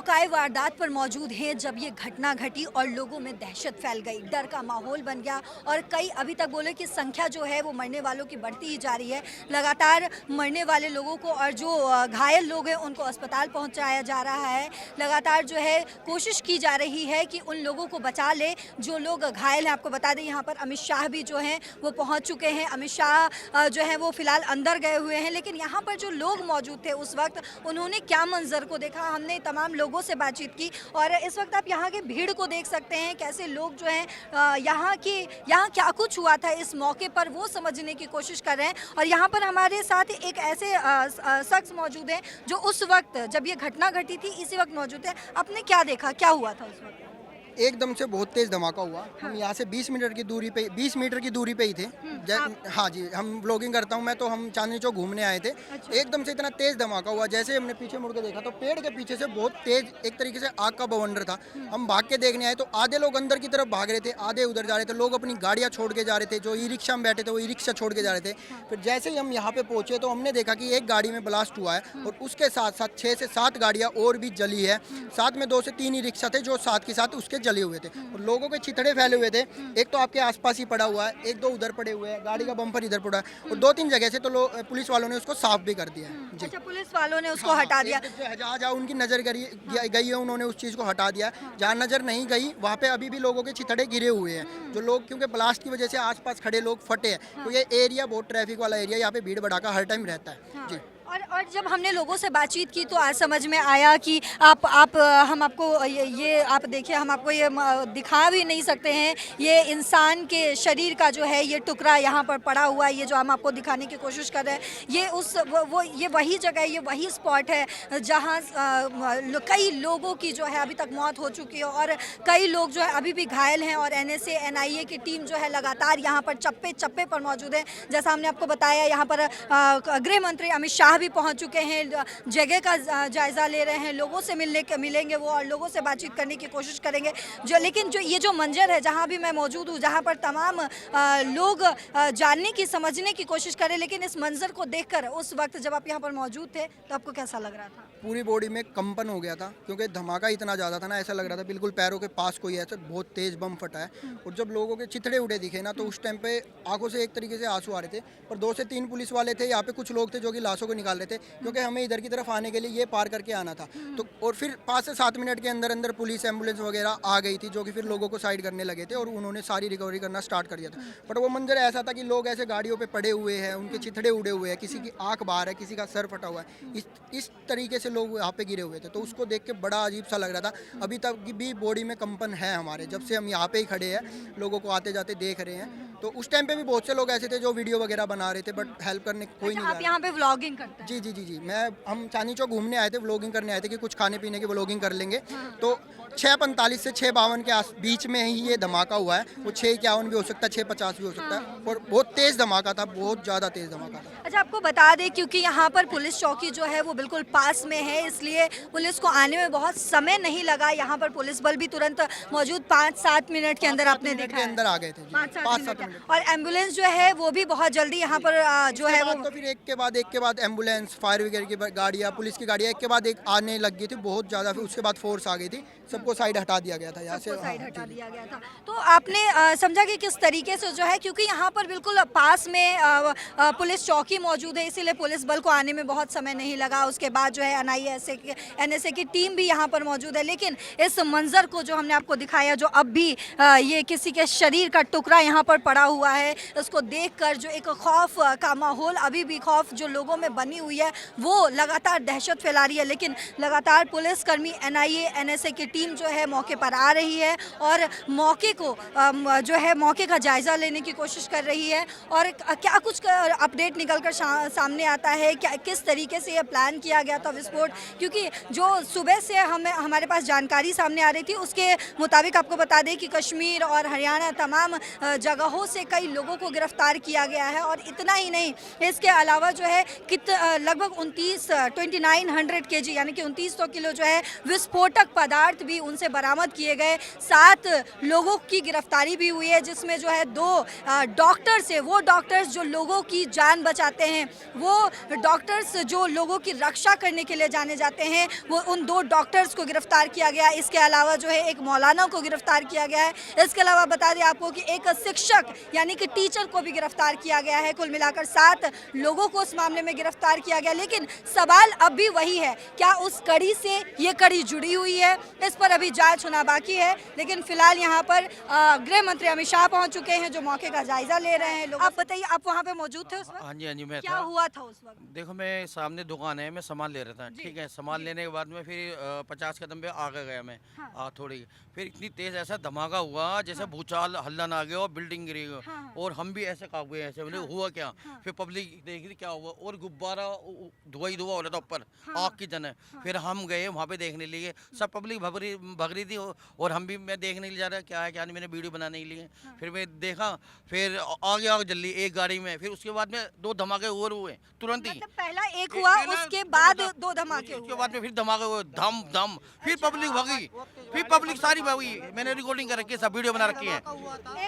चौंकाए वारदात पर मौजूद हैं जब ये घटना घटी और लोगों में दहशत फैल गई, डर का माहौल बन गया और कई अभी तक बोले कि संख्या जो है वो मरने वालों की बढ़ती ही जा रही है। लगातार मरने वाले लोगों को और जो घायल लोग हैं उनको अस्पताल पहुंचाया जा रहा है। लगातार जो है कोशिश की जा रही है कि उन लोगों को बचा ले जो लोग घायल हैं। आपको बता दें यहाँ पर अमित शाह भी जो हैं वो पहुँच चुके हैं। अमित शाह जो है वो फिलहाल अंदर गए हुए हैं, लेकिन यहाँ पर जो लोग मौजूद थे उस वक्त उन्होंने क्या मंजर को देखा, हमने तमाम लोगों से बातचीत की और इस वक्त आप यहाँ के भीड़ को देख सकते हैं कैसे लोग जो हैं यहाँ क्या कुछ हुआ था इस मौके पर वो समझने की कोशिश कर रहे हैं। और यहाँ पर हमारे साथ एक ऐसे शख्स मौजूद हैं जो उस वक्त जब ये घटना घटी थी इसी वक्त मौजूद है। आपने क्या देखा, क्या हुआ था उस वक्त? एकदम से बहुत तेज धमाका हुआ। हम यहाँ से 20 मीटर की दूरी पे ही थे। हाँ जी, हम ब्लॉगिंग करता हूँ मैं, तो हम चांदनी चौक घूमने आए थे। अच्छा। एकदम से इतना तेज धमाका हुआ, जैसे हमने पीछे मुड़ के देखा तो पेड़ के पीछे से बहुत तेज एक तरीके से आग का बवंडर था। हम भाग के देखने आए तो आधे लोग अंदर की तरफ भाग रहे थे, आधे उधर जा रहे थे। लोग अपनी गाड़ियाँ छोड़ के जा रहे थे, जो ई रिक्शा में बैठे थे वो ई रिक्शा छोड़ के जा रहे थे। फिर जैसे ही हम यहाँ पे पहुँचे तो हमने देखा कि एक गाड़ी में ब्लास्ट हुआ है और उसके साथ साथ 6 से 7 गाड़ियाँ और भी जली है। साथ में 2 से 3 ई रिक्शा थे जो साथ के साथ उसके जले हुए थे। लोगों के चिथड़े फैले हुए थे, एक तो आपके आसपास ही पड़ा हुआ है, एक दो उधर पड़े हुए हैं, गाड़ी का बम्पर इधर पड़ा है और 2-3 जगह से तो पुलिस वालों ने उसको साफ भी कर दिया है जी। अच्छा, पुलिस वालों ने उसको हटा दिया। जहाँ उनकी नजर गई है उन्होंने उस चीज को हटा दिया। जहाँ नजर नहीं गई वहाँ पे अभी भी लोगों के चिथड़े गिरे हुए हैं। जो लोग क्योंकि ब्लास्ट की वजह से आसपास खड़े लोग फटे हैं, तो ये एरिया बहुत ट्रैफिक वाला एरिया, यहाँ पे भीड़ भड़ाका हर टाइम रहता है जी। और जब हमने लोगों से बातचीत की तो आज समझ में आया कि हम आपको ये आप देखिए, हम आपको ये दिखा भी नहीं सकते हैं। ये इंसान के शरीर का जो है ये टुकड़ा यहाँ पर पड़ा हुआ है, ये जो हम आपको दिखाने की कोशिश कर रहे हैं, ये ये वही जगह है, ये वही स्पॉट है जहाँ कई लोगों की जो है अभी तक मौत हो चुकी है और कई लोग जो है अभी भी घायल हैं। और NSA NIA की टीम जो है लगातार यहाँ पर चप्पे चप्पे पर मौजूद है। जैसा हमने आपको बताया, यहाँ पर गृह मंत्री अमित शाह भी पहुंच चुके हैं, जगह का जायजा ले रहे हैं, लोगों से मिलेंगे वो और लोगों से बातचीत करने की कोशिश करेंगे। लेकिन ये जो मंजर है जहां भी मैं मौजूद हूं, जहां पर तमाम लोग जानने की समझने की कोशिश करें, लेकिन इस मंजर को देखकर उस वक्त जब आप यहां पर मौजूद थे तो आपको कैसा लग रहा था? पूरी बॉडी में कंपन हो गया था क्योंकि धमाका इतना ज़्यादा था ना, ऐसा लग रहा था बिल्कुल पैरों के पास कोई ऐसे बहुत तेज़ बम फटा है। और जब लोगों के चिथड़े उड़े दिखे ना तो उस टाइम पे आंखों से एक तरीके से आंसू आ रहे थे। और 2 से 3 पुलिस वाले थे, यहाँ पे कुछ लोग थे जो कि लाशों को निकाल रहे थे क्योंकि हमें इधर की तरफ आने के लिए ये पार करके आना था। तो और फिर 5 से 7 मिनट के अंदर अंदर पुलिस एम्बुलेंस वगैरह आ गई थी जो कि फिर लोगों को साइड करने लगे थे और उन्होंने सारी रिकवरी करना स्टार्ट कर दिया था। बट वो मंजर ऐसा था कि लोग ऐसे गाड़ियों पर पड़े हुए हैं, उनके चिथड़े उड़े हुए हैं, किसी की आँख बाहर है, किसी का सर फटा हुआ है। इस तरीके से लोग यहाँ पे गिरे हुए थे, तो उसको देख के बड़ा अजीब सा लग रहा था। अभी तक भी बॉडी में कंपन है हमारे, जब से हम यहाँ पे ही खड़े हैं, लोगों को आते जाते देख रहे हैं। तो उस टाइम पे भी बहुत से लोग ऐसे थे जो वीडियो वगैरह बना रहे थे, बट हेल्प करने कोई नहीं। आप यहाँ पे व्लॉगिंग करते हैं? जी जी जी जी, हम चांदनी चौक घूमने आए थे, व्लॉगिंग करने आए थे कि कुछ खाने पीने की व्लॉगिंग कर लेंगे। तो 6:45 से 6:52 के बीच में ही ये धमाका हुआ है। वो 6:51 भी हो सकता है, 6:50 भी हो सकता है। और बहुत तेज धमाका था, बहुत ज़्यादा तेज धमाका था। अच्छा, आपको बता दें क्योंकि यहाँ पर पुलिस चौकी जो है वो बिल्कुल पास में है, इसलिए पुलिस को आने में बहुत समय नहीं लगा। यहाँ पर पुलिस बल भी तुरंत मौजूद 5-7 मिनट के अंदर आपने देखा है। अंदर आ गए थे 5-7 मिनट। और एम्बुलेंस जो है वो भी बहुत जल्दी यहाँ पर जो है वो, तो फिर एक के बाद एम्बुलेंस, फायर ब्रिगेड की गाड़ियाँ, पुलिस की गाड़ियाँ एक के बाद एक आने लग गई थी बहुत ज़्यादा। फिर उसके बाद फोर्स आ गई थी, सबको साइड हटा दिया गया था यहाँ से। साइड हटा दिया गया था। तो आपने समझा कि किस तरीके से जो है, क्योंकि यहाँ पर बिल्कुल पास में पुलिस चौकी मौजूद है, इसीलिए पुलिस बल को आने में बहुत समय नहीं लगा। उसके बाद जो है NSA की टीम भी यहाँ पर मौजूद है। लेकिन इस मंजर को जो हमने आपको दिखाया, जो अब भी ये किसी के शरीर का टुकड़ा यहाँ पर पड़ा हुआ है, उसको देखकर जो एक खौफ का माहौल अभी भी, खौफ जो लोगों में बनी हुई है, वो लगातार दहशत फैला रही है। लेकिन लगातार पुलिसकर्मी, NIA NSA की टीम जो है मौके पर आ रही है और मौके को जो है मौके का जायजा लेने की कोशिश कर रही है। और क्या कुछ अपडेट निकलकर सामने आता है, क्या किस तरीके से ये प्लान किया गया था विस्फोट, क्योंकि जो सुबह से हमारे पास जानकारी सामने आ रही थी उसके मुताबिक आपको बता दें कि कश्मीर और हरियाणा तमाम जगहों से कई लोगों को गिरफ्तार किया गया है। और इतना ही नहीं, इसके अलावा जो है लगभग 2900 kg यानी कि 2900 किलो जो है विस्फोटक पदार्थ भी उनसे बरामद किए गए। 7 लोगों की गिरफ्तारी भी हुई है, जिसमें जो है 2 डॉक्टर्स है, वो डॉक्टर्स जो लोगों की जान बचाते हैं, वो डॉक्टर्स जो लोगों की रक्षा करने के लिए जाने जाते हैं, वो उन 2 डॉक्टर्स को गिरफ्तार किया गया। इसके अलावा जो है एक मौलाना को गिरफ्तार किया गया है। इसके अलावा बता दें आपको कि एक शिक्षक यानी कि टीचर को भी गिरफ्तार किया गया है। कुल मिलाकर 7 लोगों को इस मामले में गिरफ्तार किया गया। लेकिन सवाल अब भी वही है, क्या उस कड़ी से ये कड़ी जुड़ी हुई है? इस पर अभी जांच होना बाकी है। लेकिन फिलहाल यहाँ पर गृह मंत्री अमित शाह पहुंच चुके हैं, जो मौके का जायजा ले रहे हैं। लोग आप बताइए, आप वहाँ पे मौजूद थे उस वक्त? हाँ जी, हाँ जी, मैं क्या था। हुआ था उस वक्त? देखो, मैं सामने दुकान है, मैं सामान ले रहा था, ठीक है। सामान लेने के बाद में फिर 50 कदम पे आगे गया मैं, थोड़ी। फिर इतनी तेज ऐसा धमाका हुआ जैसे भूचाल हल्ला आ गया और बिल्डिंग गिरी गई। और हम भी ऐसे कांप गए, ऐसे बोले हुआ क्या। फिर पब्लिक देख रही क्या हुआ, और गुब्बारा धुआं ही धुआं हो रहा था ऊपर, आग की तरह। फिर हम गए वहाँ पे देखने लिए, सब पब्लिक भग रही थी, और हम भी, मैं देखने के लिए जा रहा क्या है क्या नहीं, मैंने वीडियो बनाने के लिए। फिर मैं देखा, फिर आगे आग जल्दी एक गाड़ी में। फिर उसके बाद में 2 धमाके और हुए तुरंत ही। मतलब पहला एक हुआ, उसके बाद 2 धमाके हुए। उसके बाद में फिर धमाके हुए, धम धम। फिर पब्लिक भागी, फिर पब्लिक सारी भागी। मैंने रिकॉर्डिंग कर रखी है, सब वीडियो बना रखी है।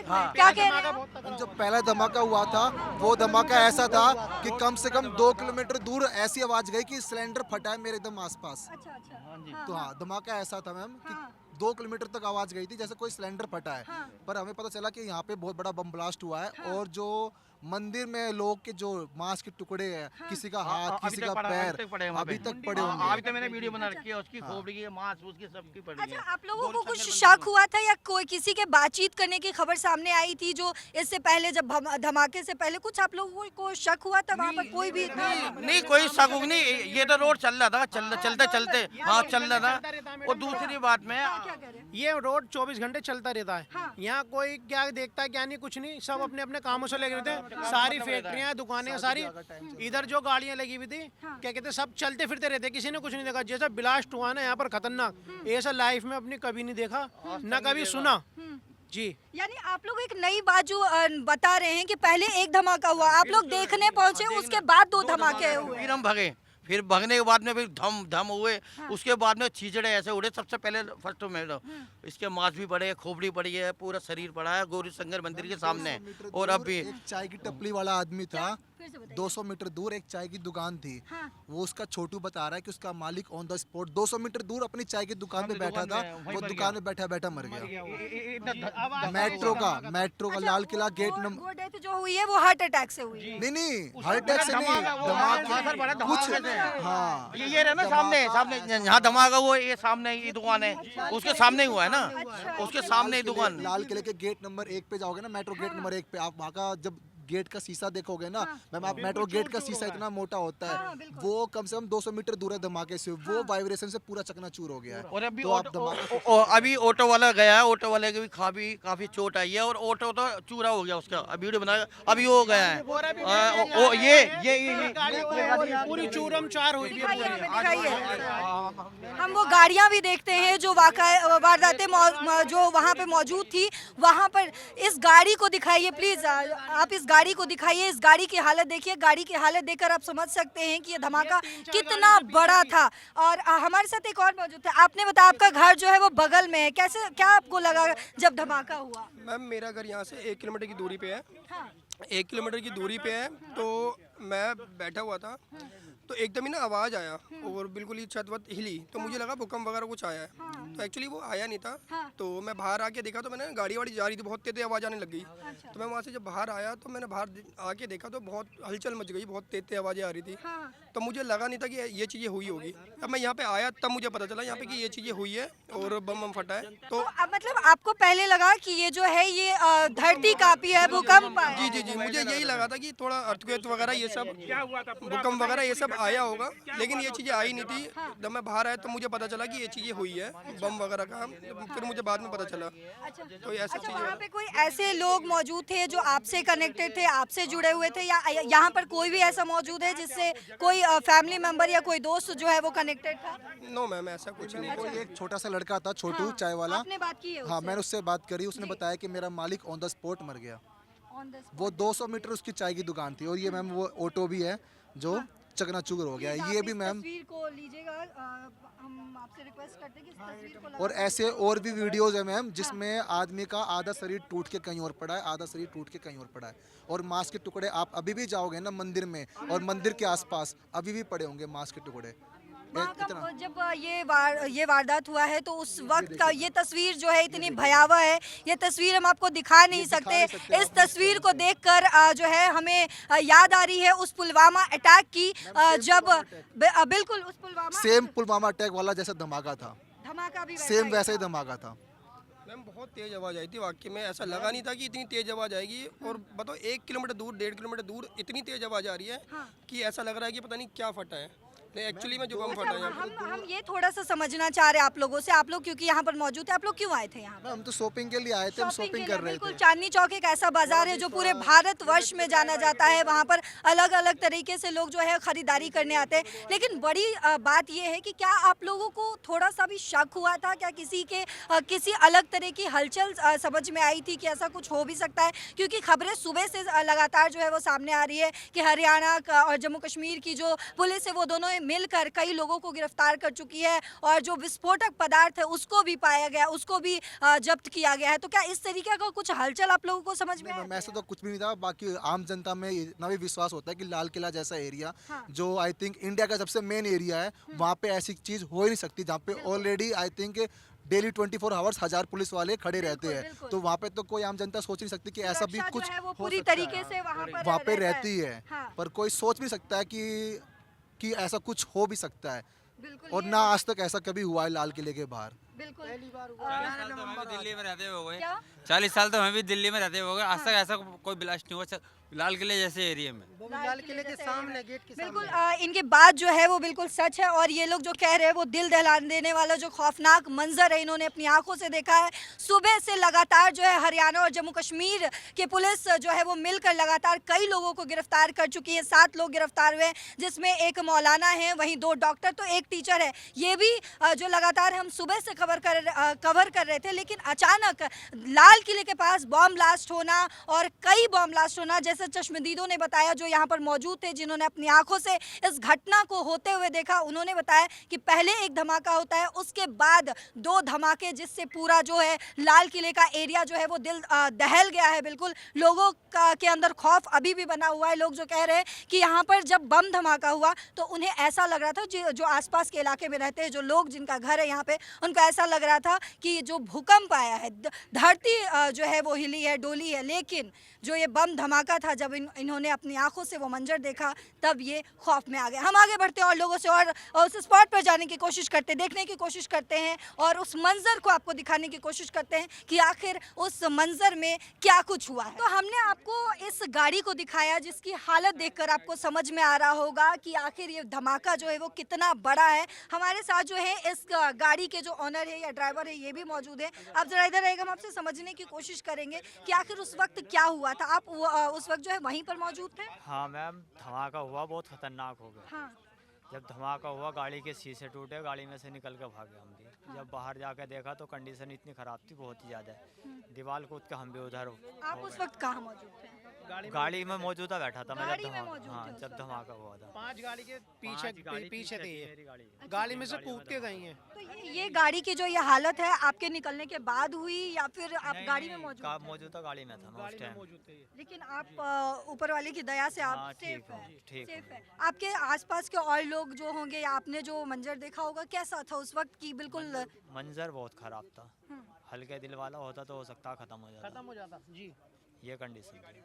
हाँ, क्या कह रहे हैं? जो पहला धमाका हुआ था, वो धमाका ऐसा था कि कम से कम 2 किलोमीटर दूर ऐसी आवाज गई कि सिलेंडर फटा है मेरे एकदम आसपास। अच्छा अच्छा। तो हाँ, धमाका ऐसा था मैम कि 2 किलोमीटर तक आवाज गई थी जैसे कोई सिलेंडर फटा है। पर हमें पता चला कि यहाँ पे बहुत बड़ा बम ब्लास्ट हुआ है। और जो मंदिर में लोग के जो मांस के टुकड़े हैं, किसी का हाथ, किसी का पैर अभी तक पड़े होंगे। अभी तक मैंने वीडियो बना रखी है, उसकी खोपड़ी की मांस उसकी सबकी पड़ी है। अच्छा, आप लोगों को कुछ शक हुआ था या कोई किसी के बातचीत करने की खबर सामने आई थी, जो इससे पहले जब धमाके से पहले कुछ आप लोगों को शक हुआ था? वहाँ पर कोई भी नहीं, कोई शक नहीं। ये तो रोड चल रहा था, चलते चलते हाँ चल रहा था। और दूसरी बात में, ये रोड 24 घंटे चलता रहता है। यहाँ कोई क्या देखता है क्या नहीं, कुछ नहीं, सब अपने अपने कामों से लगे रहते हैं। सारी फैक्ट्रियां, दुकानें, सारी इधर जो गाड़ियां लगी हुई थी, क्या कहते हैं, सब चलते फिरते रहते, किसी ने कुछ नहीं देखा। जैसा ब्लास्ट हुआ ना यहाँ पर खतरनाक, ऐसा लाइफ में अपनी कभी नहीं देखा, ना कभी सुना जी। यानी आप लोग एक नई बात जो बता रहे हैं कि पहले एक धमाका हुआ, आप लोग देखने पहुंचे, उसके बाद 2 धमाके हुए। फिर हम भगे। फिर भगने के बाद में फिर धम धम हुए। उसके बाद में छींचड़े ऐसे उड़े। सबसे पहले फर्स्ट में तो इसके मांस भी पड़े, खोपड़ी पड़ी है, पूरा शरीर पड़ा है गौरी शंकर मंदिर के सामने। और अब भी एक चाय की टपली वाला आदमी था, 200 मीटर दूर एक चाय की दुकान थी। वो उसका छोटू बता रहा है कि उसका मालिक ऑन द स्पॉट 200 मीटर दूर अपनी चाय की दुकान पे बैठा था, वो दुकान में बैठा बैठा मर गया। मेट्रो का लाल किला गेट नंबर, वो डेथ जो हुई है वो हार्ट अटैक से हुई है। नहीं हार्ट अटैक से नहीं, दिमाग कुछ। हाँ, ये रहा ना सामने यहाँ धमाका हुआ, ये सामने ही दुकान है, उसके सामने ही हुआ है ना, उसके सामने ही दुकान। लाल किले के गेट नंबर 1 पे जाओगे ना, मेट्रो गेट नंबर 1 पे, आप वहाँ का जब गेट का शीशा देखोगे ना मैम, आप मेट्रो गेट का शीशा इतना मोटा होता है, वो कम से कम 200 मीटर दूर है धमाके से। वो वाइब्रेशन से पूरा चकनाचूर हो गया है। और अभी तो आप अभी ऑटो वाला गया है, ऑटो वाले की भी काफी चोट आई है, और ऑटो तो चूरा हो गया उसका। अभी वीडियो बनाया, अभी वो गया है। ये पूरी चूरम चार हुई। हम वो गाड़ियां भी देखते हैं जो वारदातें जो वहाँ पे मौजूद थी, वहाँ पर इस गाड़ी को दिखाइए प्लीज। आप इस गाड़ी को दिखाइए, इस गाड़ी की हालत देखिए। गाड़ी की हालत देखकर आप समझ सकते हैं कि ये धमाका कितना बड़ा था। और हमारे साथ एक और मौजूद था। आपने बताया आपका घर जो है वो बगल में है, कैसे, क्या आपको लगा जब धमाका हुआ? मैम, मेरा घर यहाँ से 1 किलोमीटर की दूरी पे है। हाँ। 1 किलोमीटर की दूरी पे है। तो मैं बैठा हुआ था, तो एकदम ही ना आवाज़ आया और बिल्कुल ही छत वत हिली, तो मुझे लगा भूकंप वगैरह कुछ आया है। तो एक्चुअली वो आया नहीं था। तो मैं बाहर आके देखा, तो मैंने गाड़ी वाड़ी जा रही थी, बहुत तेज आवाज़ आने लग गई। तो मैं वहाँ से जब बाहर आया, तो मैंने बाहर आके देखा तो बहुत हलचल मच गई, बहुत तेज आवाज़ें आ रही थी। तो मुझे लगा नहीं था कि ये चीज़ें हुई होगी। अब मैं यहाँ पे आया तब मुझे पता चला यहाँ पे कि ये चीज़ें हुई है और बम फटा है। तो अब मतलब आपको पहले लगा कि ये जो है ये धरती कांपी है, भूकंप आया है। जी, मुझे यही लगा था कि थोड़ा अर्थक्वेक वगैरह ये सब, भूकंप वगैरह ये सब आया होगा, लेकिन ये चीज़ें आई नहीं थी। जब मैं बाहर आया तो मुझे पता चला कि ये चीज़ें हुई है, बम वगैरह का। फिर मुझे बाद में पता चला। तो ऐसा अच्छा, चीज़ें। वहाँ पे कोई ऐसे लोग मौजूद थे जो आपसे कनेक्टेड थे, आपसे जुड़े हुए थे, या यहाँ पर कोई भी ऐसा मौजूद है जिससे कोई फैमिली मेंबर या कोई दोस्त जो है वो कनेक्टेड था? नो मैम, ऐसा कुछ नहीं। कोई एक छोटा सा लड़का था, छोटू चाय वाला। आपने बात की है हाँ, उससे? मैंने उससे बात करी, उसने बताया कि मेरा मालिक ऑन द स्पॉट मर गया। वो 200 मीटर उसकी चाय की दुकान थी, और ये मैम वो ऑटो भी है जो चकनाचूर हो गया है। ये भी मैम, तस्वीर को लीजिएगा, हम आपसे रिक्वेस्ट करते हैं कि इस तस्वीर को और ऐसे और भी वीडियोस है मैम जिसमें आदमी का आधा शरीर टूट के कहीं और पड़ा है, आधा शरीर टूट के कहीं और पड़ा है, और मांस के टुकड़े आप अभी भी जाओगे ना मंदिर में और मंदिर के आसपास अभी भी पड़े होंगे मांस के टुकड़े। वहाँ का इतना जब ये वारदात हुआ है तो उस वक्त का ये तस्वीर जो है इतनी भयावह है, ये तस्वीर हम आपको दिखा नहीं सकते। इस तस्वीर को देखकर जो है हमें याद आ रही है उस पुलवामा अटैक की, जब बिल्कुल उस पुलवामा सेम पुलवामा अटैक वाला जैसा धमाका था, धमाका भी सेम वैसा ही धमाका था। मैम बहुत तेज आवाज़ आई थी, वाकई में ऐसा लगा नहीं था कि इतनी तेज आवाज़ आएगी। और बताओ 1 किलोमीटर दूर 1.5 किलोमीटर दूर इतनी तेज आवाज़ आ रही है कि ऐसा लग रहा है कि पता नहीं क्या फटा है। नहीं एक्चुअली में जो बम फटा है यहाँ पे। हम ये थोड़ा सा समझना चाह रहे हैं आप लोगों से, आप लोग क्योंकि यहाँ पर मौजूद है, आप लोग क्यों आए थे यहाँ? हम तो शॉपिंग के लिए आए थे, हम शॉपिंग कर रहे बिल्कुल, थे। चांदनी चौक एक ऐसा बाजार है जो पूरे भारतवर्ष में जाना जाता है, वहाँ पर अलग अलग तरीके से लोग जो है खरीदारी करने आते हैं। लेकिन बड़ी बात यह है कि क्या आप लोगों को थोड़ा सा भी शक हुआ था, क्या किसी के किसी अलग तरह की हलचल समझ में आई थी कि ऐसा कुछ हो भी सकता है? क्योंकि खबरें सुबह से लगातार जो है वो सामने आ रही है कि हरियाणा और जम्मू कश्मीर की जो पुलिस है वो दोनों मिलकर कई लोगों को गिरफ्तार कर चुकी है, और जो विस्फोटक पदार्थ है उसको भी पाया गया, उसको भी जब्त किया गया है। तो क्या इस तरीके का कुछ हलचल आप लोगों को समझ में आया? मैम ऐसा तो कुछ भी नहीं था। बाकी आम जनता में इतना भी विश्वास होता है कि लाल किला जैसा एरिया जो आई थिंक इंडिया का सबसे मेन एरिया है, वहाँ पे ऐसी चीज हो ही नहीं सकती, जहाँ पे already I think daily 24 hours 1000 police वाले खड़े रहते हैं। तो वहाँ पे तो कोई आम जनता सोच नहीं सकती कि ऐसा भी कुछ है वो हो पूरी सकता है। तरीके से वहाँ पे रहती है, पर कोई सोच नहीं सकता है कि ऐसा कुछ हो भी सकता है, और ना आज तक ऐसा कभी हुआ है लाल किले के बाहर। बिल्कुल 40 साल तो हमें भी दिल्ली में रहते हो गए, आज तक ऐसा कोई ब्लास्ट नहीं हुआ लाल किले जैसे एरिया में। लाल किले के सामने गेट के बिल्कुल इनकी बात जो है वो बिल्कुल सच है, और ये लोग जो कह रहे हैं वो दिल दहला देने वाला जो खौफनाक मंजर है इन्होंने अपनी आंखों से देखा है। सुबह से लगातार जो है हरियाणा और जम्मू कश्मीर के पुलिस जो है वो मिलकर लगातार कई लोगों को गिरफ्तार कर चुकी है। 7 लोग गिरफ्तार हुए, जिसमें एक मौलाना है, वहीं 2 डॉक्टर, तो एक टीचर है। ये भी जो लगातार हम सुबह से कवर कर रहे थे, लेकिन अचानक लाल किले के पास बॉम्ब ब्लास्ट होना और कई बॉम्ब ब्लास्ट होना, जैसे चश्मदीदों ने बताया जो यहाँ पर मौजूद थे, जिन्होंने अपनी आंखों से इस घटना को होते हुए देखा, उन्होंने बताया कि पहले एक धमाका होता है, उसके बाद 2 धमाके, जिससे पूरा जो है लाल किले का एरिया जो है वो दिल दहल गया है। बिल्कुल लोगों के अंदर खौफ अभी भी बना हुआ है। लोग जो कह रहे हैं कि यहाँ पर जब बम धमाका हुआ तो उन्हें ऐसा लग रहा था, जो आसपास के इलाके में रहते हैं जो लोग जिनका घर है यहाँ पे, उनको ऐसा लग रहा था कि जो भूकंप आया है, धरती जो है वो हिली है, डोली है। लेकिन जो ये बम धमाका था, जब इन्होंने अपनी आंखों से वो मंजर देखा, तब ये खौफ में आ गए। हम आगे बढ़ते हैं और लोगों से और उस स्पॉट पर जाने की कोशिश करते हैं, देखने की कोशिश करते हैं, और उस मंजर को आपको दिखाने की कोशिश करते हैं कि आखिर उस मंजर में क्या कुछ हुआ है। तो हमने आपको इस गाड़ी को दिखाया जिसकी हालत देखकर आपको समझ में आ रहा होगा कि आखिर ये धमाका जो है वो कितना बड़ा है। हमारे साथ जो है इस गाड़ी के जो ऑनर है या ड्राइवर है, ये भी मौजूद है। आप जरा इधर आइएगा, हम आपसे समझने की कोशिश करेंगे कि आखिर उस वक्त क्या हुआ था। आप उस वक्त जो है वहीं पर मौजूद थे? हाँ मैम, धमाका हुआ, बहुत खतरनाक हो गया। हाँ। जब धमाका हुआ गाड़ी के शीशे टूटे, गाड़ी में से निकल के भागे हम भी। जब बाहर जाकर देखा तो कंडीशन इतनी खराब थी, बहुत ही ज़्यादा। दीवार कूद के हम भी उधर आप उस वक्त कहाँ मौजूद थे? गाड़ी में मौजूदा बैठा था मैं गाड़ी जब में मौजूद हाँ थे उस जब वक्त धमाका हुआ था। 5 गाड़ी के पांच गाड़ी पीछे थी ये। मेरी गाड़ी गाड़ी में से कूद के गई हैं। तो ये गाड़ी की जो ये हालत है आपके निकलने के बाद हुई या फिर आप गाड़ी में मौजूद थे? मौजूदा गाड़ी में था मैं उस टाइम। लेकिन आप ऊपर वाले की दया से आप हाँ, सेफ ठीक है, हूँ, ठीक सेफ हूँ। है। आपके आसपास के और लोग जो होंगे या आपने जो मंजर देखा होगा, कैसा था उस वक्त की? बिल्कुल मंजर बहुत खराब था। हल्के दिल वाला होता तो हो सकता खत्म हो जाता जी। ये कंडीशन थी।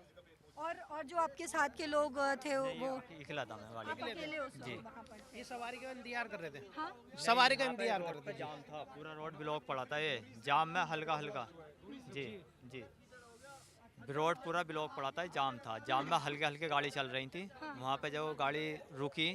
और जो आपके साथ के लोग थे वो इकला था मैं गाड़ी आप में। अकेले उस जी। वहाँ पर थे? ये सवारी का इंतजार कर रहे थे। हाँ? सवारी का इंतजार कर रहे थे। जाम था, पूरा रोड ब्लॉक पड़ा था। ये जाम में हल्का हल्का जी जी रोड पूरा ब्लॉक पड़ा था, जाम था। जाम में हल्के हल्के गाड़ी चल रही थी। वहाँ पे जब गाड़ी रुकी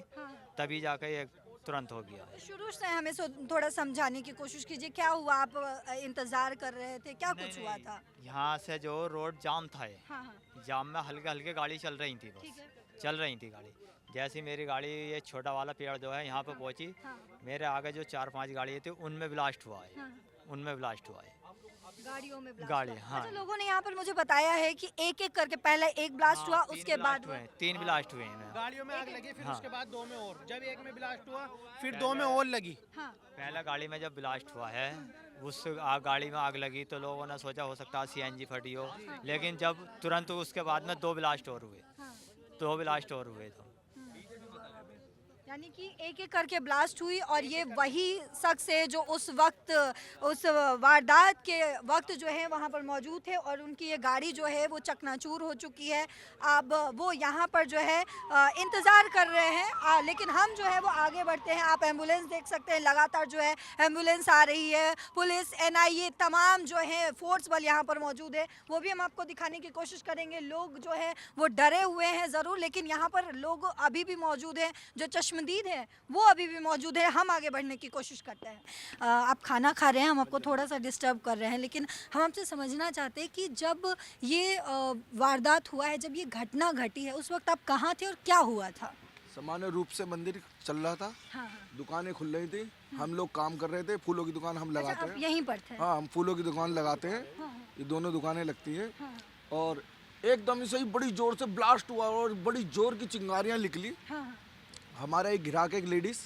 तभी जाकर ये तुरंत हो गया। शुरू से हमें थोड़ा समझाने की कोशिश कीजिए, क्या हुआ? आप इंतजार कर रहे थे, क्या कुछ हुआ था? यहाँ से जो रोड जाम था ये, हाँ हाँ, जाम में हल्के हल्के गाड़ी चल रही थी, ठीक है। बस चल रही थी गाड़ी। जैसे मेरी गाड़ी ये छोटा वाला पेड़ जो है यहाँ पे पहुँची, हाँ। मेरे आगे जो 4-5 गाड़ी थी उनमें ब्लास्ट हुआ है, हाँ। उनमें ब्लास्ट हुआ है। गाड़ियों में ब्लास्ट गाड़ी, हुआ। हाँ। अच्छा, लोगों ने यहाँ पर मुझे बताया है कि एक एक करके पहले एक ब्लास्ट हुआ, उसके बाद हुए 3 ब्लास्ट हुए हैं। गाड़ियों में आग लगी, फिर हाँ। उसके बाद 2 में और, जब एक में ब्लास्ट हुआ फिर 2 में और लगी। हाँ पहला गाड़ी में जब ब्लास्ट हुआ है उस गाड़ी में आग लगी तो लोगों ने सोचा हो सकता है सीएनजी फटी हो, लेकिन जब तुरंत उसके बाद में 2 ब्लास्ट और हुए, हाँ 2 ब्लास्ट और हुए तो यानी कि एक एक करके ब्लास्ट हुई और ये वही शख्स है जो उस वक्त, उस वारदात के वक्त जो है वहाँ पर मौजूद थे और उनकी ये गाड़ी जो है वो चकनाचूर हो चुकी है। अब वो यहाँ पर जो है इंतज़ार कर रहे हैं, लेकिन हम जो है वो आगे बढ़ते हैं। आप एम्बुलेंस देख सकते हैं, लगातार जो है एम्बुलेंस आ रही है। पुलिस, एनआईए, तमाम जो है फोर्स बल यहाँ पर मौजूद है, वो भी हम आपको दिखाने की कोशिश करेंगे। लोग जो है वो डरे हुए हैं ज़रूर, लेकिन यहाँ पर लोग अभी भी मौजूद हैं, जो चश्मदीद है वो अभी भी मौजूद है। हम आगे बढ़ने की कोशिश करते हैं। आप खाना खा रहे हैं, हम आपको थोड़ा सा डिस्टर्ब कर रहे हैं, लेकिन हम आपसे समझना चाहते हैं कि जब ये वारदात हुआ है, जब ये घटना घटी है, उस वक्त आप कहाँ थे और क्या हुआ था? सामान्य रूप से मंदिर चल रहा था, हाँ दुकानें खुल रही थी, हम लोग काम कर रहे थे। फूलों की दुकान हम लगाते आप हैं। यहीं पर थे? हाँ, हम फूलों की दुकान लगाते हैं। ये दोनों दुकानें लगती हैं और एकदम से ही बड़ी जोर से ब्लास्ट हुआ और बड़ी जोर की चिंगारियां निकली। हमारा एक ग्राहक, एक लेडीज,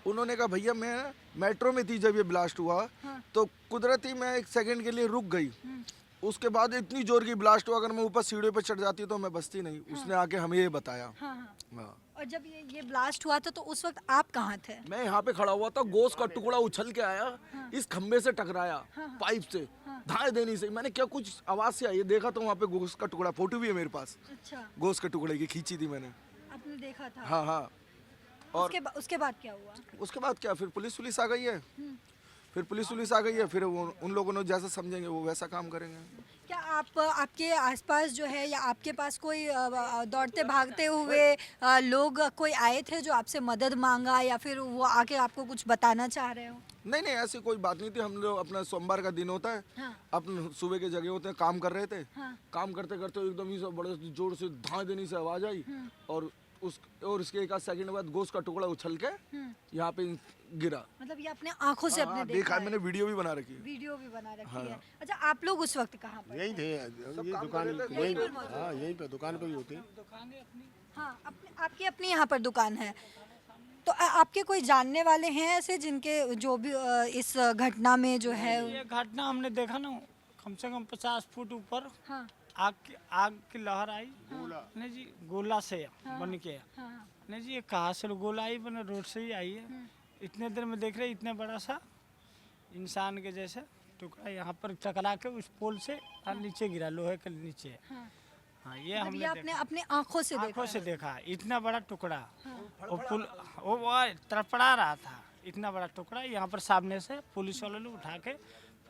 उन्होंने कहा भैया मैं मेट्रो में थी जब ये ब्लास्ट हुआ, तो कुदरती मैं एक सेकंड के लिए रुक गई। उसके बाद इतनी जोर की ब्लास्ट हुआ, अगर मैं ऊपर सीढ़ियों पर चढ़ जाती तो मैं बचती नहीं। उसने आके हमें ये बताया। हाँ। और जब ये ब्लास्ट हुआ था तो उस वक्त आप कहाँ थे? मैं यहाँ पे खड़ा हुआ था, गोश्त का टुकड़ा उछल के आया, इस खम्बे से टकराया पाइप से, धाए देनी से। मैंने क्या कुछ आवाज से आई, देखा तो वहाँ पे गोश्त का टुकड़ा, फोटो भी है मेरे पास, अच्छा, गोश्त के टुकड़े की खींची थी मैंने। आपने देखा था? हाँ हाँ। और उसके बाद क्या हुआ? उसके बाद क्या, फिर पुलिस आ गई है। फिर पुलिस आ गई है, फिर उन लोगों ने जैसा समझेंगे वो वैसा काम करेंगे। क्या आपके आसपास जो है या आपके पास कोई दौड़ते भागते हुए लोग कोई आए थे जो आपसे मदद मांगा, या फिर वो आके आपको कुछ बताना चाह रहे हो? नहीं नहीं, ऐसी कोई बात नहीं थी। हम लोग अपना सोमवार का दिन होता है, हाँ। अपने सुबह के जगह होते हैं, काम कर रहे थे। हाँ। काम करते करते एकदम ही से बड़े जोर से धाए देने से आवाज आई और इसके एक आध सेकंड बाद गोश्त का टुकड़ा उछल के यहाँ पे गिरा। मतलब ये अपने आंखों से अपने देखा है, मैंने वीडियो भी बना रखी है। वीडियो भी बना रखी है। अच्छा, आप लोग उस वक्त कहाँ पर? यहीं थे, ये दुकान यहीं, हाँ यहीं पे दुकान पे ही होती। हाँ, आपकी अपनी यहाँ पर दुकान है। तो आपके कोई जानने वाले हैं ऐसे जिनके जो भी इस घटना में जो है? ये घटना हमने देखा ना, कम से कम 50 फुट ऊपर हाँ आग की लहर आई। नहीं जी, गोला से बन के। नहीं जी, ये कहाँ से गोला आई? बना रोड से ही आई है। इतने देर में देख रहे, इतने बड़ा सा इंसान के जैसे टुकड़ा यहाँ पर टकरा के उस पोल से नीचे गिरा, लोहे के नीचे। हाँ, ये हमने आपने अपने आंखों से देखा इतना बड़ा टुकड़ा। और पुल वो तड़पड़ा रहा था, इतना बड़ा टुकड़ा यहाँ पर सामने से पुलिस वाले लोग उठा के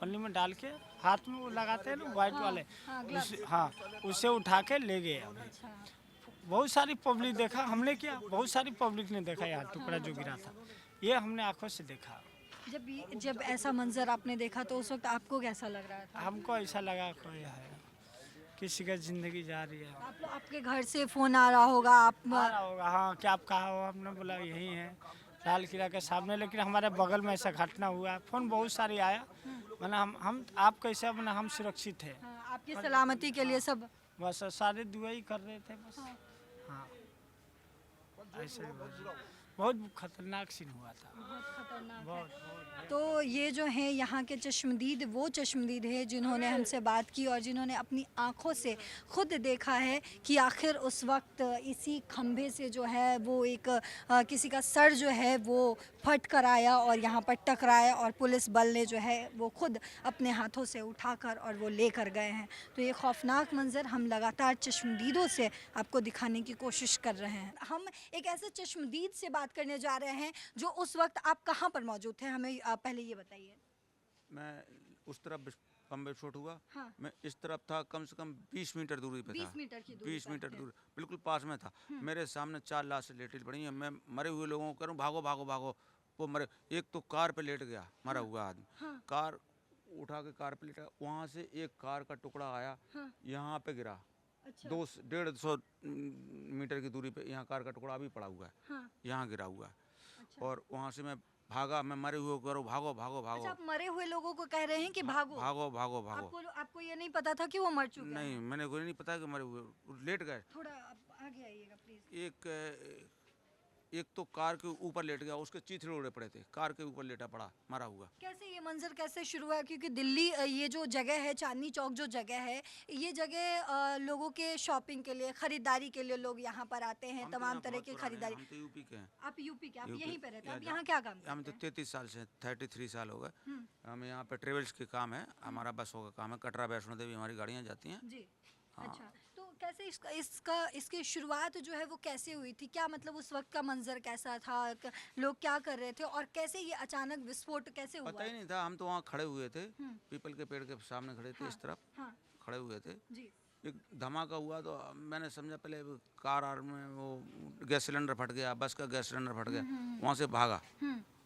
पन्नी में डाल के, हाथ में वो लगाते हैं ना व्हाइट वाले, उससे उठा के ले गए। बहुत सारी पब्लिक देखा हमने, क्या बहुत सारी पब्लिक ने देखा यहाँ टुकड़ा जो गिरा था, ये हमने आंखों से देखा। जब ऐसा मंजर आपने देखा तो उस वक्त आपको कैसा लग रहा था? हमको ऐसा लगा कोई है, किसी का जिंदगी जा रही है। आपके घर से फोन आ रहा होगा, आ रहा होगा। हाँ, क्या आप कहा हो? हमने बोला यही है, लाल किला के सामने। लेकिन हमारे बगल में ऐसा घटना हुआ है, फोन बहुत सारी आया। मैंने हम आप कैसे, मैंने हम सुरक्षित है। आपकी सलामती के लिए सब बस सारे दुआ ही कर रहे थे बस। हाँ, ऐसे बहुत खतरनाक सीन हुआ था। बहुत। तो ये जो है यहाँ के चश्मदीद, वो चश्मदीद है जिन्होंने हमसे बात की और जिन्होंने अपनी आंखों से खुद देखा है कि आखिर उस वक्त इसी खंभे से जो है वो एक किसी का सर जो है वो फट कर आया और यहाँ पर टकराया और पुलिस बल ने जो है वो खुद अपने हाथों से उठाकर और वो लेकर गए हैं। तो ये खौफनाक मंजर हम लगातार चश्मदीदों से आपको दिखाने की कोशिश कर रहे हैं। हम एक ऐसे चश्मदीद से बात करने जा रहे हैं जो उस वक्त आप कहाँ पर मौजूद थे, हमें पहले ये बताइए। मैं उस तरफ कम विस्फोट हुआ। हाँ। मैं इस तरफ था, कम से कम 20 मीटर दूरी पे था। 20 मीटर की दूरी 20 पर मीटर थे। दूर, बिल्कुल पास में था। मेरे सामने 4 लाशें लेटी पड़ी हैं। मैं मरे हुए लोगों को करूँ भागो भागो भागो, वो मरे। एक तो कार पे लेट गया मरा हुआ आदमी। कार उठा के कार पे लेटा, वहाँ से एक कार का टुकड़ा आया, यहाँ पे गिरा। 150 मीटर की दूरी पे यहाँ कार का टुकड़ा अभी पड़ा हुआ है, यहाँ गिरा हुआ है। और वहाँ से मैं भागा, मैं मरे हुए को करूँ भागो भागो भागो। अच्छा, आप मरे हुए लोगों को कह रहे हैं कि भागो? भागो भागो भागो। आपको ये नहीं पता था कि वो मर चुके हैं? नहीं, मैंने को नहीं पता कि मरे हुए, लेट गए। थोड़ा आप आगे आइएगा प्लीज। एक तो कार के ऊपर लेट गया, उसके चीथड़े उड़े पड़े थे, कार के ऊपर लेटा पड़ा मरा हुआ। कैसे ये मंजर कैसे शुरू हुआ? क्योंकि दिल्ली ये जो जगह है, चांदनी चौक जो जगह है, ये जगह लोगों के शॉपिंग के लिए, खरीदारी के लिए लोग यहाँ पर आते हैं, तमाम तरह की खरीदारी। हम तो यूपी के हैं। आप यूपी के, आप यूपी, यहीं पे रहते हैं? आप यहाँ यहाँ क्या काम हम करते तो हैं? 33 साल से 33 साल हो गए। हमें यहाँ पे ट्रेवल्स के काम है, हमारा बसों का काम है, कटरा वैष्णो देवी हमारी गाड़ियाँ जाती हैं। जी। अच्छा, तो कैसे इसकी शुरुआत जो है वो कैसे हुई थी? क्या मतलब उस वक्त का मंजर कैसा था? लोग क्या कर रहे थे और कैसे ये अचानक विस्फोट कैसे हुआ? पता ही नहीं था, हम तो वहाँ खड़े हुए थे, पीपल के पेड़ के सामने खड़े थे, इस तरफ हाँ, खड़े हुए थे। जी। एक धमाका हुआ तो मैंने समझा पहले कार आर में वो गैस सिलेंडर फट गया, बस का गैस सिलेंडर फट गया, वहाँ से भागा,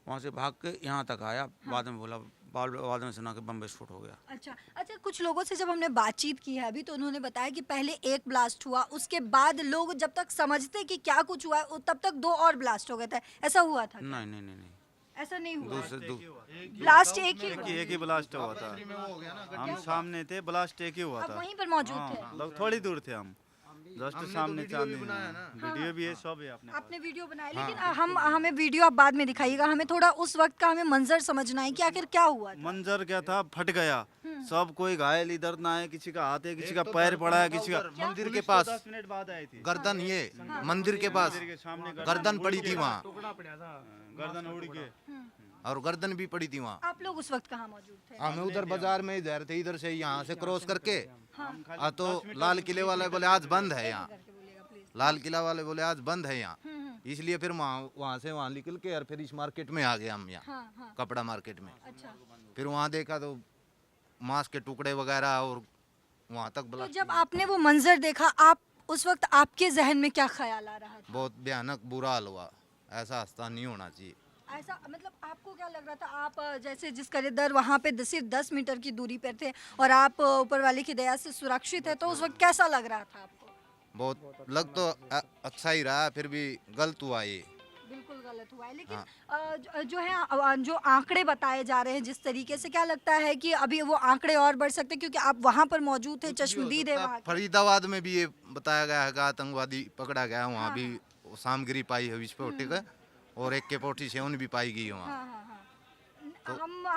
वहाँ से भाग के यहाँ तक आया। बाद में बोला, बाद में सुना कि बम विस्फोट हो गया। अच्छा अच्छा, कुछ लोगों से जब हमने बातचीत की है अभी, तो उन्होंने बताया कि पहले एक ब्लास्ट हुआ, उसके बाद लोग जब तक समझते कि क्या कुछ हुआ है तब तक 2 और ब्लास्ट हो गए थे। ऐसा हुआ था क्या? नहीं नहीं नहीं नहीं, ऐसा नहीं हुआ। ब्लास्ट एक ही हुआ। एक ही ब्लास्ट हुआ था। हम सामने थे, ब्लास्ट एक ही हुआ आप था। वहीं पर मौजूद थे? लोग थोड़ी दूर थे हम, जस्ट सामने चांदनी। वीडियो भी है, सब है अपने आपने वीडियो बनाया, लेकिन हमें वीडियो आप बाद में दिखाइएगा। हमें थोड़ा उस वक्त का हमें मंजर समझना है कि आखिर क्या हुआ था। मंजर क्या था, फट गया सब, कोई घायल इधर ना है, किसी का हाथ है, किसी का पैर पड़ा है, किसी का मंदिर के पास 10 मिनट बाद आई थी। गर्दन, ये मंदिर के पास सामने गर्दन पड़ी थी वहाँ, गर्दन उड़ के। और गर्दन भी पड़ी थी वहाँ। आप लोग उस वक्त कहाँ मौजूद थे? हम उधर बाजार में इधर थे, इधर से यहाँ से क्रॉस करके तो लाल किले वाले बोले आज बंद है यहाँ, लाल किला वाले बोले आज बंद है यहाँ, इसलिए फिर वहाँ से वहाँ निकल के और फिर इस मार्केट में आ गए हम यहाँ, कपड़ा मार्केट में। अच्छा, फिर वहाँ देखा तो मांस के टुकड़े वगैरह और वहाँ तक तो जब आपने वो मंजर देखा, आप उस वक्त आपके जहन में क्या ख्याल आ रहा था? बहुत भयानक बुरा हाल हुआ, ऐसा हादसा नहीं होना चाहिए। ऐसा मतलब आपको क्या लग रहा था? आप जैसे जिस करीदर वहाँ पे सिर्फ 10 मीटर की दूरी पर थे और आप ऊपर वाले की दया से सुरक्षित है, तो उस वक्त कैसा लग रहा था आपको? बहुत लग तो अच्छा ही रहा, फिर भी गलत हुआ ये। बिल्कुल गलत हुआ है, लेकिन जो है जो आंकड़े बताए जा रहे हैं जिस तरीके से, क्या लगता है कि अभी वो आंकड़े और बढ़ सकते हैं? क्योंकि आप वहाँ पर मौजूद थे, चश्मदीद है वहाँ। फरीदाबाद में भी ये बताया गया है कि आतंकवादी पकड़ा गया, वहाँ भी सामग्री पाई है विस्फोटक, और AK-47 भी पाई गई है वहाँ।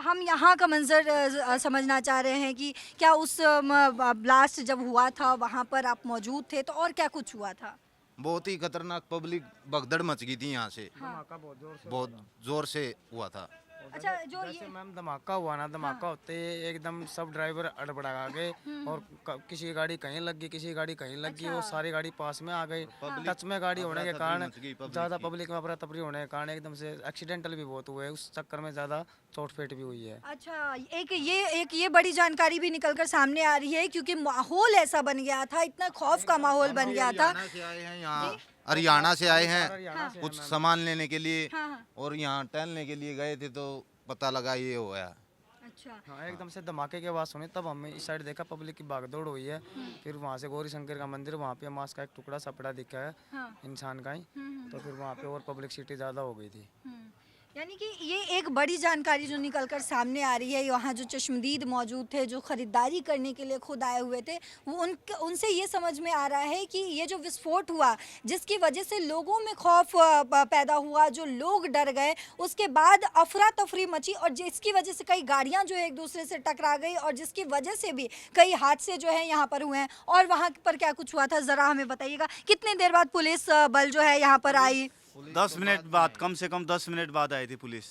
हम यहाँ का मंजर समझना चाह रहे हैं कि क्या उस ब्लास्ट जब हुआ था वहाँ पर आप मौजूद थे, तो और क्या कुछ हुआ था? बहुत ही खतरनाक पब्लिक भगदड़ मच गई थी यहाँ से, बहुत जोर से हुआ था। अच्छा, जो जैसे मैम धमाका हुआ ना, धमाका होते ही एकदम सब ड्राइवर अड़बड़ा गए और किसी की गाड़ी कहीं लग गई, किसी की गाड़ी कहीं लग गई, वो सारी गाड़ी पास में आ गई। टच में गाड़ी होने के कारण, ज़्यादा पब्लिक में अफरा तफरी होने के कारण एकदम से एक्सीडेंटल भी बहुत हुए, उस चक्कर में ज़्यादा चोट फेट भी हुई है। अच्छा, एक ये बड़ी जानकारी भी निकल कर सामने आ रही है, क्योंकि माहौल ऐसा बन गया था, इतना खौफ का माहौल बन गया था। हरियाणा से आए हैं कुछ सामान लेने के लिए, और यहाँ टहलने के लिए गए थे तो पता लगा ये हुआ। अच्छा, हाँ, एकदम से धमाके की आवाज़ सुनी, तब हमने इस साइड देखा, पब्लिक की भागदौड़ हुई है। फिर वहाँ से गौरी शंकर का मंदिर, वहाँ पे मांस का एक टुकड़ा सा पड़ा दिखा है, इंसान का ही। तो फिर वहाँ पे और पब्लिसिटी ज़्यादा हो गई थी। यानी कि ये एक बड़ी जानकारी जो निकल कर सामने आ रही है। यहाँ जो चश्मदीद मौजूद थे, जो ख़रीदारी करने के लिए खुद आए हुए थे, वो उनसे ये समझ में आ रहा है कि ये जो विस्फोट हुआ, जिसकी वजह से लोगों में खौफ पैदा हुआ, जो लोग डर गए, उसके बाद अफरा तफरी मची, और जिसकी वजह से कई गाड़ियाँ जो है एक दूसरे से टकरा गई, और जिसकी वजह से भी कई हादसे जो है यहाँ पर हुए हैं। और वहाँ पर क्या कुछ हुआ था, ज़रा हमें बताइएगा। कितने देर बाद पुलिस बल जो है यहाँ पर आई? 10 मिनट बाद, कम से कम 10 मिनट बाद आई थी पुलिस।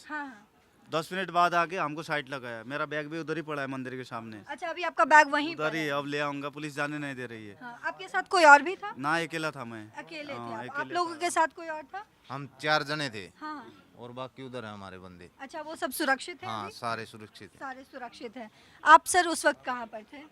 10 मिनट बाद आके हमको साइड लगाया। मेरा बैग भी उधर ही पड़ा है मंदिर के सामने। अच्छा, अभी आपका बैग वहीं उधर ही, अब ले आऊंगा, पुलिस जाने नहीं दे रही है। आपके साथ कोई और भी था? ना, अकेला था मैं। अकेले थे आप लोगों के साथ कोई और था? हम 4 जने थे, हाँ, और बाकी उधर है हमारे बंदे। अच्छा, वो सब सुरक्षित हैं? हाँ, सारे सुरक्षित हैं। सारे सुरक्षित हैं। आप सर उस वक्त कहाँ पर थे?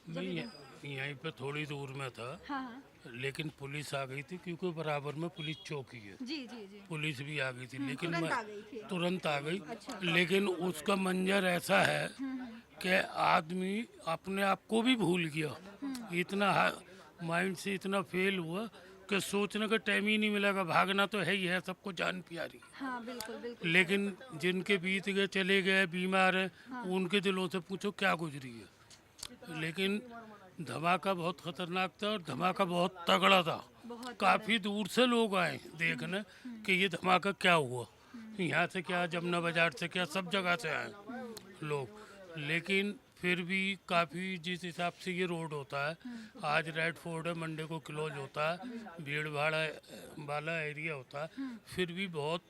नहीं, यहीं पे थोड़ी दूर में था। हाँ, लेकिन पुलिस आ गई थी, क्योंकि बराबर में पुलिस चौकी है। जी जी जी, पुलिस भी आ गई थी, लेकिन तुरंत मैं आ गई थी। तुरंत आ गई। अच्छा। लेकिन उसका मंजर ऐसा है कि आदमी अपने आप को भी भूल गया, इतना माइंड से इतना फेल हुआ। कि सोचने का टाइम ही नहीं मिलेगा। भागना तो है ही है, सबको जान प्यारी। हाँ बिल्कुल बिल्कुल। लेकिन जिनके बीत गए, चले गए, बीमार हैं, उनके दिलों से पूछो क्या गुजरी है। लेकिन धमाका बहुत खतरनाक था और धमाका बहुत तगड़ा था। काफ़ी दूर से लोग आए देखने कि ये धमाका क्या हुआ। यहाँ से क्या, जमुना बाजार से क्या, सब जगह से आए लोग। लेकिन फिर भी काफ़ी, जिस हिसाब से ये रोड होता है, आज रेड फोर्ट है, मंडे को क्लोज होता है, भीड़ भाड़ वाला एरिया होता है, फिर भी बहुत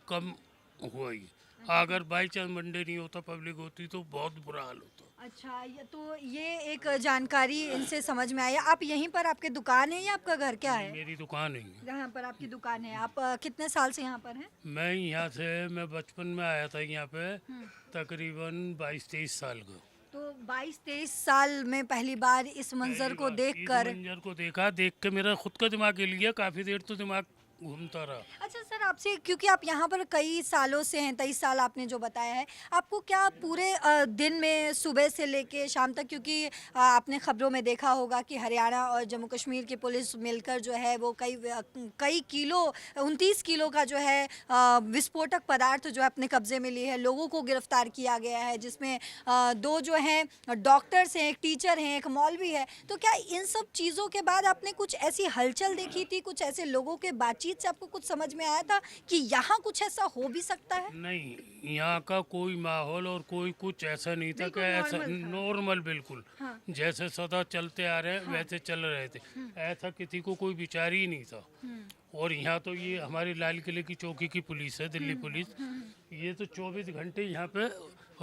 कम हुआ ही। अगर बाई चांस मंडे नहीं होता, पब्लिक होती, तो बहुत बुरा हाल होता। अच्छा, तो ये एक जानकारी इनसे समझ में आया। आप यहीं पर, आपके दुकान है या आपका घर क्या है? मेरी दुकान है। यहाँ पर आपकी दुकान है। आप कितने साल से यहाँ पर हैं? मैं यहाँ से, मैं बचपन में आया था यहाँ पे, तकरीबन 22-23 साल का। तो 22-23 साल में पहली बार इस मंजर को देखकर, इस मंजर को देख के मेरा खुद का दिमाग हिल गया। काफ़ी देर तो दिमाग घूमता रहा। अच्छा सर, आपसे, क्योंकि आप यहाँ पर कई सालों से हैं, 23 साल आपने जो बताया है, आपको क्या पूरे दिन में सुबह से लेके शाम तक, क्योंकि आपने खबरों में देखा होगा कि हरियाणा और जम्मू कश्मीर की पुलिस मिलकर जो है वो कई किलो, 29 किलो का जो है विस्फोटक पदार्थ जो है अपने कब्जे में ली है। लोगों को गिरफ्तार किया गया है, जिसमें 2 जो हैं डॉक्टर्स हैं, एक टीचर हैं, एक मौलवी है। तो क्या इन सब चीज़ों के बाद आपने कुछ ऐसी हलचल देखी थी, कुछ ऐसे लोगों के बातचीत से आपको कुछ समझ में आया था कि यहाँ कुछ ऐसा हो भी सकता है? नहीं, यहाँ का कोई माहौल और कोई कुछ ऐसा नहीं था कि ऐसा नॉर्मल, बिल्कुल हाँ। जैसे सदा चलते आ रहे हैं वैसे चल रहे थे। ऐसा किसी को कोई विचार ही नहीं था। और यहाँ तो ये हमारी लाल किले की चौकी की पुलिस है, दिल्ली पुलिस, ये तो 24 घंटे यहाँ पे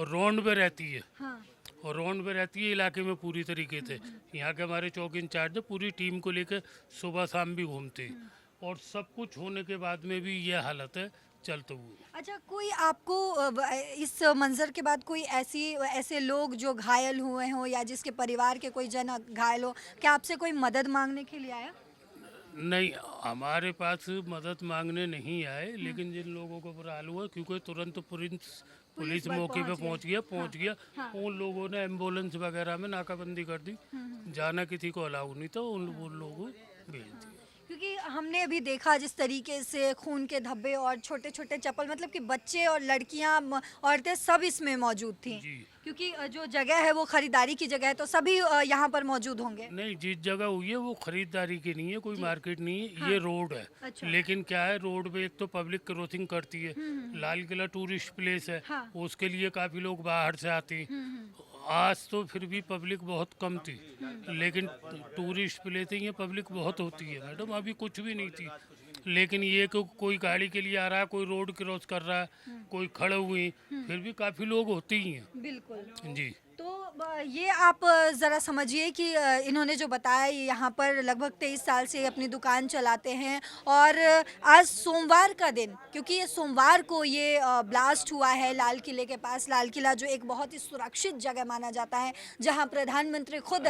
राउंड पे रहती है। और राउंड पे रहती है इलाके में पूरी तरीके से। यहाँ के हमारे चौकी इंचार्ज पूरी टीम को लेकर सुबह शाम भी घूमते हैं। और सब कुछ होने के बाद में भी ये हालत है चलते हुए। अच्छा, कोई आपको इस मंजर के बाद कोई ऐसे लोग जो घायल हुए हों या जिसके परिवार के कोई जन घायल हो, क्या आपसे कोई मदद मांगने के लिए आया? नहीं, हमारे पास मदद मांगने नहीं आए। लेकिन जिन लोगों को बुरा हाल हुआ, क्योंकि तुरंत पुलिस मौके पे पहुंच गया। उन लोगों ने एम्बुलेंस वगैरह में नाकाबंदी कर दी। जाना किसी को अलाउ नहीं था, उन लोगों को भेज दिया। क्योंकि हमने अभी देखा जिस तरीके से खून के धब्बे और छोटे छोटे चप्पल, मतलब कि बच्चे और लड़कियां, औरतें सब इसमें मौजूद थी। क्योंकि जो जगह है वो खरीदारी की जगह है, तो सभी यहाँ पर मौजूद होंगे। नहीं, जिस जगह हुई है वो खरीदारी की नहीं है, कोई मार्केट नहीं है। ये रोड है। अच्छा। लेकिन क्या है, रोड पे एक तो पब्लिक क्रॉसिंग करती है। लाल किला टूरिस्ट प्लेस है। उसके लिए काफी लोग बाहर से आते हैं। आज तो फिर भी पब्लिक बहुत कम थी, लेकिन टूरिस्ट प्लेस है, ये पब्लिक बहुत होती है मैडम। अभी कुछ भी नहीं थी। लेकिन ये कोई गाड़ी के लिए आ रहा है, कोई रोड क्रॉस कर रहा है, कोई खड़े हुए, फिर भी काफ़ी लोग होते ही हैं। बिल्कुल जी। तो ये आप ज़रा समझिए कि इन्होंने जो बताया, ये यहाँ पर लगभग 23 साल से अपनी दुकान चलाते हैं। और आज सोमवार का दिन, क्योंकि ये सोमवार को ये ब्लास्ट हुआ है लाल किले के पास। लाल किला जो एक बहुत ही सुरक्षित जगह माना जाता है, जहाँ प्रधानमंत्री खुद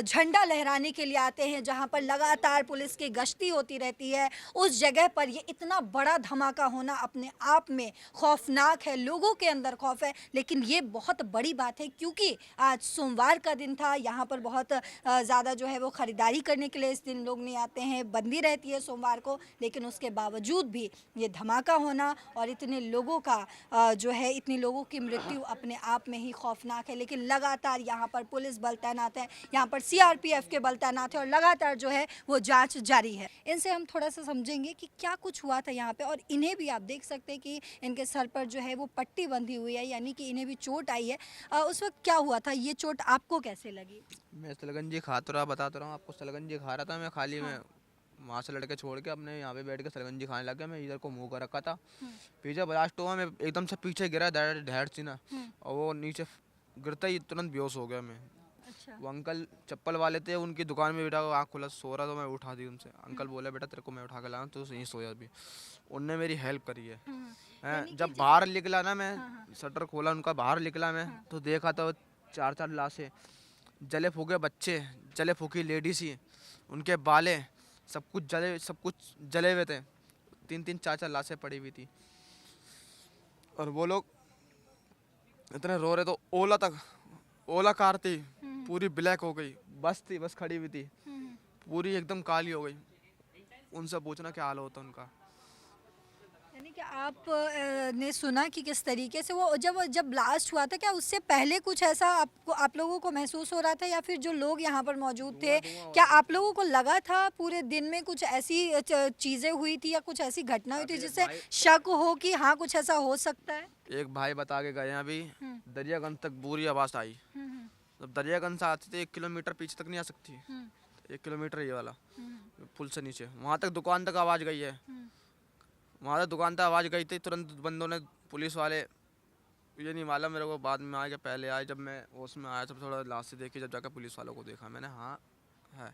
झंडा लहराने के लिए आते हैं, जहाँ पर लगातार पुलिस की गश्ती होती रहती है। उस जगह पर ये इतना बड़ा धमाका होना अपने आप में खौफनाक है, लोगों के अंदर खौफ है। लेकिन ये बहुत बड़ी बात है, क्योंकि आज सोमवार का दिन था। यहाँ पर बहुत ज़्यादा जो है वो ख़रीदारी करने के लिए इस दिन लोग नहीं आते हैं, बंदी रहती है सोमवार को। लेकिन उसके बावजूद भी ये धमाका होना और इतने लोगों का जो है, इतनी लोगों की मृत्यु अपने आप में ही खौफनाक है। लेकिन लगातार यहाँ पर पुलिस बल तैनात है, यहाँ पर CRPF के बल तैनात है और लगातार जो है वो जाँच जारी है। इनसे हम थोड़ा सा समझेंगे कि क्या कुछ हुआ था यहाँ पर। और इन्हें भी आप देख सकते हैं कि इनके सर पर जो है वो पट्टी बंधी हुई है, यानी कि इन्हें भी चोट आई है। उस वक्त क्या हुआ था, ये चोट आपको कैसे लगी? मैं सलगंजी खा तो रहा, बताता रहा हूँ आपको। सलगंजी खा रहा था मैं, खाली में वहाँ से लड़के छोड़ के अपने यहाँ पे बैठ के सलगंजी खाने लग गया। मैं इधर को मुंह कर रखा था, पीछे ब्लास्ट हुआ, मैं एकदम से पीछे गिरा ढेर सी ना, और वो नीचे गिरता ही तुरंत बेहोश हो गया मैं। अच्छा। वो अंकल चप्पल वाले थे, उनकी दुकान में बैठा, आँख खुला सो रहा, तो मैं उठा दी उनसे। अंकल बोले बेटा तेरे को मैं उठा के लाऊं, तो यहीं सोया भी। उनने मेरी हेल्प करी है। जब बाहर निकला ना, मैं शटर खोला उनका, बाहर निकला मैं, तो देखा तो 4 लाशें, जले फूके बच्चे, जले फूकी लेडीज ही, उनके बाले सब कुछ जले हुए थे। 3-3, 4-4 लाशें पड़ी हुई थी। और वो लोग इतने रो रहे, तो ओला कार थी, पूरी ब्लैक हो गई। बस खड़ी हुई थी, पूरी एकदम काली हो गई। उनसे पूछना क्या हाल होता उनका। यानी कि आप ने सुना कि किस तरीके से वो जब ब्लास्ट हुआ था, क्या उससे पहले कुछ ऐसा आप लोगों को महसूस हो रहा था, या फिर जो लोग यहाँ पर मौजूद थे क्या आप लोगों को लगा था पूरे दिन में कुछ ऐसी चीज़ें हुई थी या कुछ ऐसी घटना हुई थी जिससे शक हो कि हाँ कुछ ऐसा हो सकता है? एक भाई बता के गए हैं अभी, दरियागंज तक बुरी आवाज़ आई। जब दरियागंज से आती थी 1 किलोमीटर पीछे तक नहीं आ सकती, 1 किलोमीटर ये वाला पुल से नीचे, वहाँ तक दुकान तक आवाज़ गई है। वहाँ तक दुकान तक आवाज़ गई थी, तुरंत बंदों ने, पुलिस वाले, ये नहीं मालूम मेरे को बाद में आए कि पहले आए। जब मैं उसमें आया तब थोड़ा लाश से देखी, जब जाकर पुलिस वालों को देखा मैंने, हाँ है।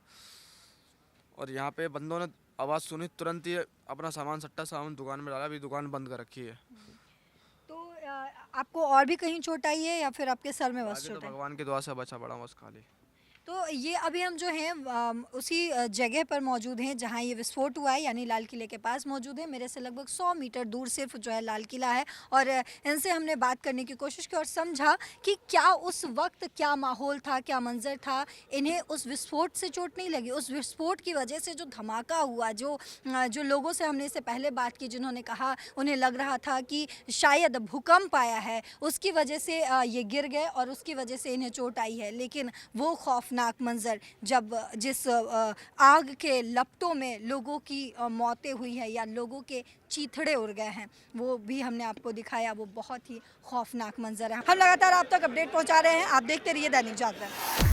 और यहाँ पे बंदों ने आवाज़ सुनी, तुरंत ही अपना सामान दुकान में डाला, अभी दुकान बंद कर रखी है। तो आपको और भी कहीं चोट आई है या फिर आपके सर में बस तो चोट है? भगवान की दुआ से बचा पड़ा बस खाली। तो ये अभी हम जो हैं उसी जगह पर मौजूद हैं जहां ये विस्फोट हुआ है, यानी लाल किले के पास मौजूद है। मेरे से लगभग 100 मीटर दूर सिर्फ जो है लाल किला है, और इनसे हमने बात करने की कोशिश की और समझा कि क्या उस वक्त क्या माहौल था, क्या मंजर था। इन्हें उस विस्फोट से चोट नहीं लगी, उस विस्फोट की वजह से जो धमाका हुआ, जो लोगों से हमने इससे पहले बात की जिन्होंने कहा उन्हें लग रहा था कि शायद भूकंप आया है, उसकी वजह से ये गिर गए और उसकी वजह से इन्हें चोट आई है। लेकिन वो खौफनाक मंजर जब जिस आग के लपटों में लोगों की मौतें हुई है या लोगों के चीथड़े उड़ गए हैं, वो भी हमने आपको दिखाया। वो बहुत ही खौफनाक मंजर है। हम लगातार आप तक अपडेट पहुंचा रहे हैं, आप देखते रहिए दैनिक जागरण।